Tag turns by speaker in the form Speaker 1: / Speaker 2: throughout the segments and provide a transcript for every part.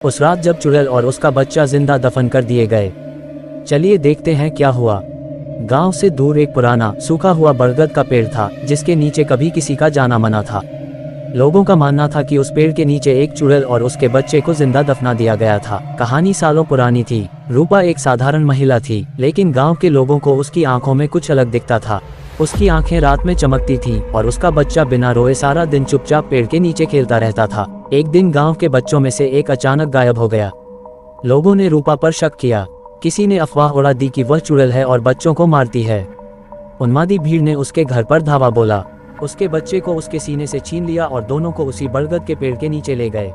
Speaker 1: उस रात जब चुड़ैल और उसका बच्चा जिंदा दफन कर दिए गए। चलिए देखते हैं क्या हुआ। गांव से दूर एक पुराना सूखा हुआ बरगद का पेड़ था जिसके नीचे कभी किसी का जाना मना था। लोगों का मानना था कि उस पेड़ के नीचे एक चुड़ैल और उसके बच्चे को जिंदा दफना दिया गया था। कहानी सालों पुरानी थी। रूपा एक साधारण महिला थी, लेकिन गांव के लोगों को उसकी आंखों में कुछ अलग दिखता था। उसकी आंखें रात में चमकती थीं और उसका बच्चा बिना रोए सारा दिन चुपचाप पेड़ के नीचे खेलता रहता था। एक दिन गांव के बच्चों में से एक अचानक गायब हो गया। लोगों ने रूपा पर शक किया। किसी ने अफवाह उड़ा दी कि वह चुड़ैल है और बच्चों को मारती है। उन्मादी भीड़ ने उसके घर पर धावा बोला। उसके बच्चे को उसके सीने से छीन लिया और दोनों को उसी बरगद के पेड़ के नीचे ले गए।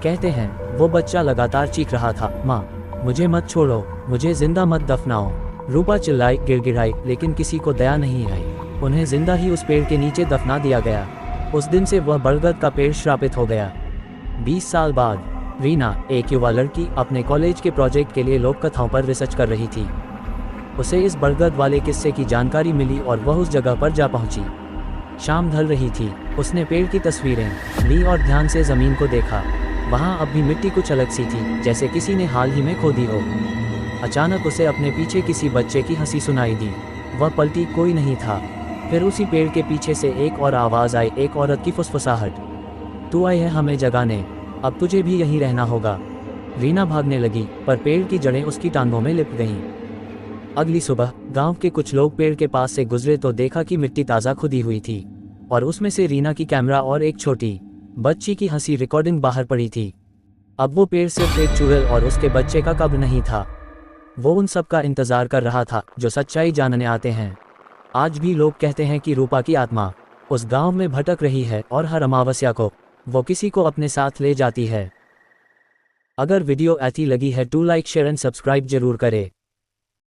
Speaker 1: कहते हैं वो बच्चा लगातार चीख रहा था, माँ मुझे मत छोड़ो, मुझे जिंदा मत दफनाओ। रूपा चिल्लाई, गिड़गिड़ाई, लेकिन किसी को दया नहीं आई। उन्हें जिंदा ही उस पेड़ के नीचे दफना दिया गया। उस दिन से वह बरगद का पेड़ श्रापित हो गया। 20 साल बाद रीना, एक युवा लड़की, अपने कॉलेज के प्रोजेक्ट के लिए लोक कथाओं पर रिसर्च कर रही थी। उसे इस बरगद वाले किस्से की जानकारी मिली और वह उस जगह पर जा पहुंची। शाम ढल रही थी। उसने पेड़ की तस्वीरें ली और ध्यान से जमीन को देखा। वहां अब भी मिट्टी कुछ अलग सी थी, जैसे किसी ने हाल ही में खोदी हो। अचानक उसे अपने पीछे किसी बच्चे की हंसी सुनाई दी। वह पलटी, कोई नहीं था। फिर उसी पेड़ के पीछे से एक और आवाज आई, एक औरत की फुसफुसाहट, तू आई है हमें जगाने, अब तुझे भी यहीं रहना होगा। रीना भागने लगी, पर पेड़ की जड़ें उसकी टांगों में लिपट गईं। अगली सुबह गांव के कुछ लोग पेड़ के पास से गुजरे तो देखा कि मिट्टी ताज़ा खुदी हुई थी और उसमें से रीना की कैमरा और एक छोटी बच्ची की हंसी रिकॉर्डिंग बाहर पड़ी थी। अब वो पेड़ सिर्फ एक चुड़ैल और उसके बच्चे का कब्र नहीं था, वो उन सब का इंतजार कर रहा था जो सच्चाई जानने आते हैं। आज भी लोग कहते हैं कि रूपा की आत्मा उस गांव में भटक रही है और हर अमावस्या को वो किसी को अपने साथ ले जाती है। अगर वीडियो अच्छी लगी है तो लाइक, शेयर एंड सब्सक्राइब जरूर करें।